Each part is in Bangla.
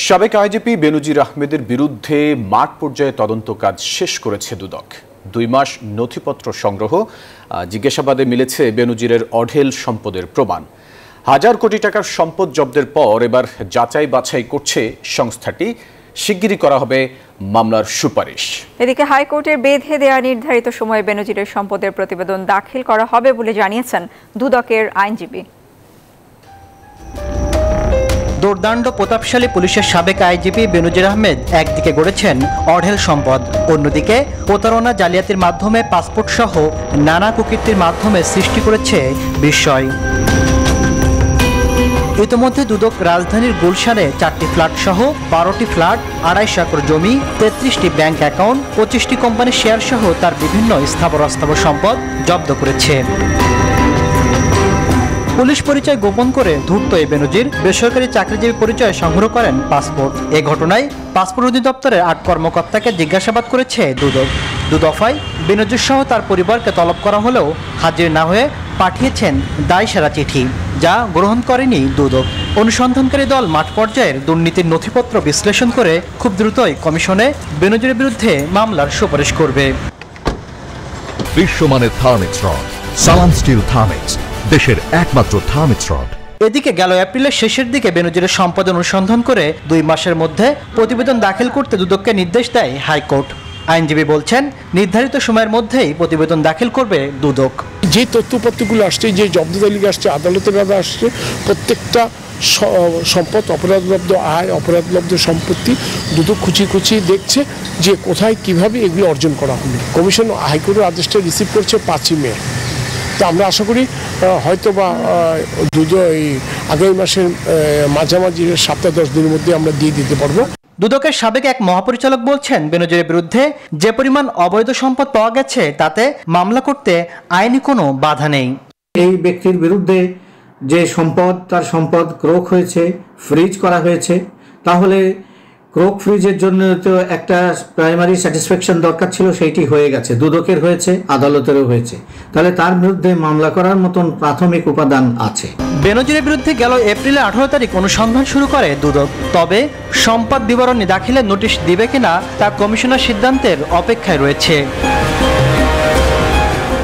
সাবেক আইজিপি বেনজির আহমেদের বিরুদ্ধে মাঠ পর্যায়ে তদন্ত কাজ শেষ করেছে দুদক। 2 মাস নথিপত্র সংগ্রহ, জিজ্ঞাসাবাদে মিলেছে বেনজিরের অঢেল সম্পদের প্রমাণ। হাজার কোটি টাকার সম্পদ জব্দের পর এবার যাচাই বাছাই করছে সংস্থাটি। শিগগিরই করা হবে মামলার সুপারিশ। এদিকে হাইকোর্টের বেঁধে দেওয়া নির্ধারিত সময়ে বেনজিরের সম্পদের প্রতিবেদন দাখিল করা হবে বলে জানিয়েছেন দুদকের আইনজীবী। দুর্দান্ত প্রতাপশালী পুলিশের সাবেক আইজিপি বেনজির আহমেদ একদিকে গড়েছেন অঢেল সম্পদ, অন্যদিকে প্রতারণা, জালিয়াতির মাধ্যমে পাসপোর্ট সহ নানা কুকীর্তির মাধ্যমে সৃষ্টি করেছে বিস্ময়। ইতিমধ্যে দুদক রাজধানীর গুলশানে 4টি ফ্ল্যাট সহ 12টি ফ্ল্যাট, 2.5 একর জমি, 33টি ব্যাংক অ্যাকাউন্ট, 25টি কোম্পানির শেয়ার সহ তার বিভিন্ন স্থাবর অস্থাবর সম্পদ জব্দ করেছে। পুলিশ পরিচয় গোপন করে ধূর্ত এই বেনজির বেসরকারি চাকরিজীবী পরিচয় সংগ্রহ করেন পাসপোর্ট। এ ঘটনায় পাসপোর্ট অধিদপ্তরের 8 কর্মকর্তাকে জিজ্ঞাসাবাদ করেছে দুদক। 2 দফায় বেনজির সহ তার পরিবারকে তলব করা হলেও হাজির না হয়ে পাঠিয়েছেন দায়সারা চিঠি, যা গ্রহণ করেনি দুদক। অনুসন্ধানকারী দল মাঠ পর্যায়ের দুর্নীতির নথিপত্র বিশ্লেষণ করে খুব দ্রুতই কমিশনে বেনজিরের বিরুদ্ধে মামলার সুপারিশ করবে। বিশ্বমানের থার্মিক্স রড, সালাম স্টিল থার্মিক্স, দেশের একমাত্র থার্মিক্স রড। এদিকে গেল এপ্রিলের শেষের দিকে বেনজিরের সম্পদ অনুসন্ধান করে 2 মাসের মধ্যে প্রতিবেদন দাখিল করতে দুদককে নির্দেশ দেয় হাইকোর্ট। আইনজীবী বলছেন, নির্ধারিত সময়ের মধ্যেই প্রতিবেদন দাখিল করবে দুদক। যে তথ্যপত্রগুলো আসছে, যে জব্দ তালিকা আসছে, আদালতের রায় আসছে, প্রত্যেকটা সম্পদ, অপরাধলব্ধ আয়, অপরাধলব্ধ সম্পত্তি দুদক খুঁচিয়ে দেখছে যে কোথায় কিভাবে এগুলো অর্জন করা হলো। কমিশন হাইকোর্টের আদেশটা রিসিভ করছে 5ই মে। তো আমরা আশা করি হয়তো বা আগামী মাসের মাঝামাঝি 7-10 দিনের মধ্যে আমরা দিয়ে দিতে পারবো। দুদকের সাবেক এক মহাপরিচালক বলছেন, বেনজিরের বিরুদ্ধে যে পরিমাণ অবৈধ সম্পদ পাওয়া গেছে তাতে মামলা করতে আইনি কোনো বাধা নেই। এই ব্যক্তির বিরুদ্ধে যে সম্পদ, তার সম্পদ ক্রোক হয়েছে, ফ্রিজ করা হয়েছে, তাহলে ক্রোক ফ্রিজের জন্য তো একটা প্রাইমারি স্যাটিসফ্যাকশন দরকার ছিল, সেইটি হয়ে গেছে, দুদকের হয়েছে, আদালতেরও হয়েছে, তাহলে তার বিরুদ্ধে মামলা করার মতন প্রাথমিক উপাদান আছে। বেনজিরের বিরুদ্ধে গেল এপ্রিলে 18 তারিখ অনুসন্ধান শুরু করে দুদক। তবে সম্পদ বিবরণী দাখিলের নোটিশ দিবে কিনা তা কমিশনের সিদ্ধান্তের অপেক্ষায় রয়েছে।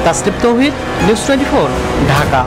তাসরিফ তৌহিদ, নিউজ 24, ঢাকা।